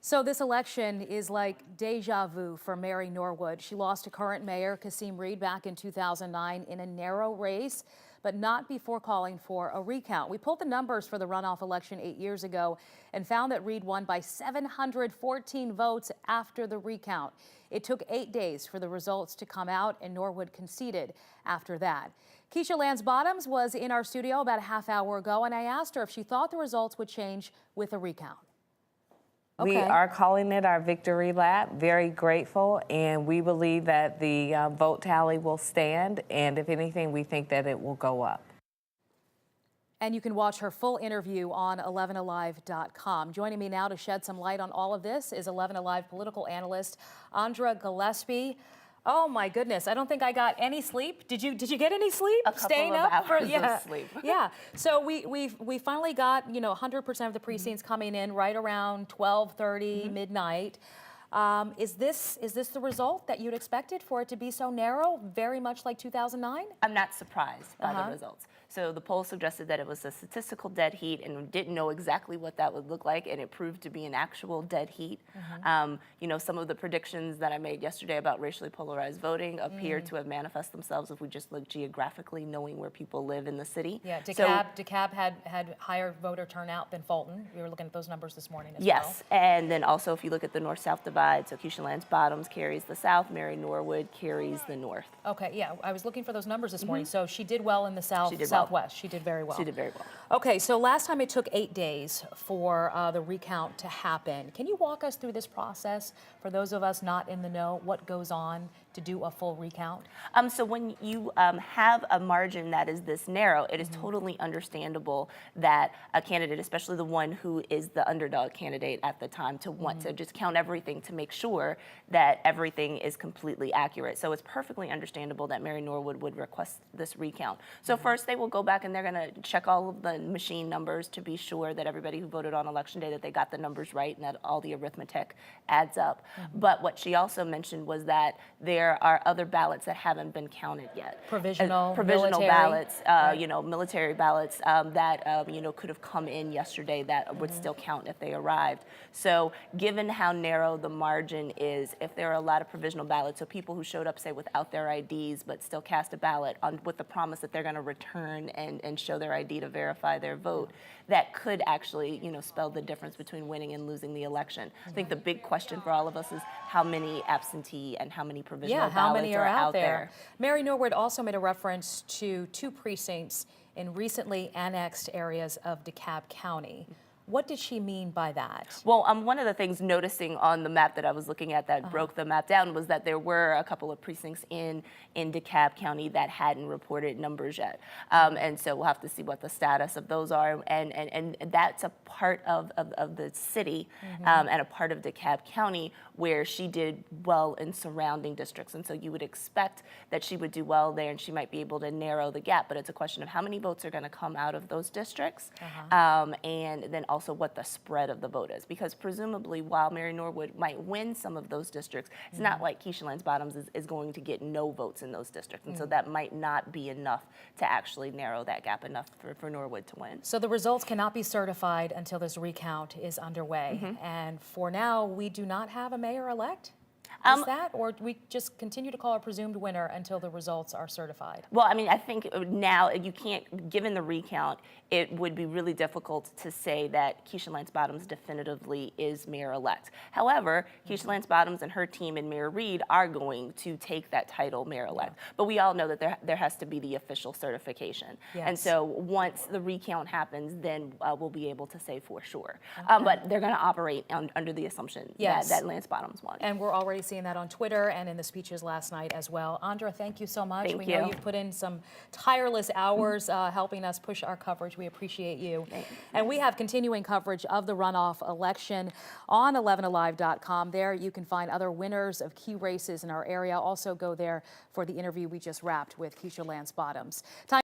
So this election is like deja vu for Mary Norwood. She lost to current mayor Kasim Reed back in 2009 in a narrow race, but not before calling for a recount. We pulled the numbers for the runoff election 8 years ago and found that Reed won by 714 votes after the recount. It took 8 days for the results to come out, and Norwood conceded after that. Keisha Lance Bottoms was in our studio about a half hour ago, and I asked her if she thought the results would change with a recount. We are calling it our victory lap, very grateful, and we believe that the vote tally will stand, and if anything, we think that it will go up. And you can watch her full interview on 11alive.com. Joining me now to shed some light on all of this is 11 Alive political analyst Andra Gillespie. Oh my goodness, I don't think I got any sleep. Did you get any sleep? A couple Staying of up hours of sleep. Yeah. So we finally got, 100% of the precincts coming in right around 12:30 midnight. Is this the result that you'd expected for it to be so narrow, very much like 2009? I'm not surprised by the results. So the poll suggested that it was a statistical dead heat, and didn't know exactly what that would look like, and it proved to be an actual dead heat. Some of the predictions that I made yesterday about racially polarized voting appear to have manifest themselves if we just look geographically, knowing where people live in the city. Yeah, DeKalb had higher voter turnout than Fulton. We were looking at those numbers this morning as well. Yes, and then also if you look at the north-south divide, so Keisha Lance Bottoms carries the south, Mary Norwood carries the north. Okay, yeah, I was looking for those numbers this morning. So she did well in the south, She did southwest. She did very well. She did very well. Okay, so last time it took 8 days for the recount to happen. Can you walk us through this process for those of us not in the know? What goes on to do a full recount? So when you have a margin that is this narrow, it is totally understandable that a candidate, especially the one who is the underdog candidate at the time, to want to just count everything to make sure that everything is completely accurate. So it's perfectly understandable that Mary Norwood would request this recount. So first they will go back and they're going to check all of the machine numbers to be sure that everybody who voted on election day, that they got the numbers right and that all the arithmetic adds up. But what she also mentioned was that there are other ballots that haven't been counted yet. Provisional military ballots, right. military ballots that could have come in yesterday that would still count if they arrived. So given how narrow the margin is, if there are a lot of provisional ballots, so people who showed up, say, without their IDs but still cast a ballot with the promise that they're going to return and show their ID to verify their vote, that could actually spell the difference between winning and losing the election. I think the big question for all of us is how many absentee and how many provisional how many ballots are out there? there. Mary Norwood also made a reference to 2 precincts in recently annexed areas of DeKalb County. What did she mean by that? Well, one of the things noticing on the map that I was looking at that broke the map down was that there were a couple of precincts in DeKalb County that hadn't reported numbers yet. And so we'll have to see what the status of those are. And that's a part of the city and a part of DeKalb County where she did well in surrounding districts. And so you would expect that she would do well there and she might be able to narrow the gap. But it's a question of how many votes are going to come out of those districts and then also what the spread of the vote is, because presumably while Mary Norwood might win some of those districts, it's not like Keisha Lance Bottoms is going to get no votes in those districts, and so that might not be enough to actually narrow that gap enough for Norwood to win. So the results cannot be certified until this recount is underway, and for now we do not have a mayor-elect? Is that, or we just continue to call a presumed winner until the results are certified? Well, I mean, I think now you can't, given the recount, it would be really difficult to say that Keisha Lance Bottoms definitively is mayor-elect. However, Keisha Lance Bottoms and her team and Mayor Reed are going to take that title mayor-elect. But we all know that there has to be the official certification. And so once the recount happens, then we'll be able to say for sure. But they're going to operate under the assumption that Lance Bottoms won. And we're already seeing that on Twitter and in the speeches last night as well. Andra, thank you so much. We know you've put in some tireless hours helping us push our coverage. We appreciate you. And we have continuing coverage of the runoff election on 11alive.com. There you can find other winners of key races in our area. Also go there for the interview we just wrapped with Keisha Lance Bottoms.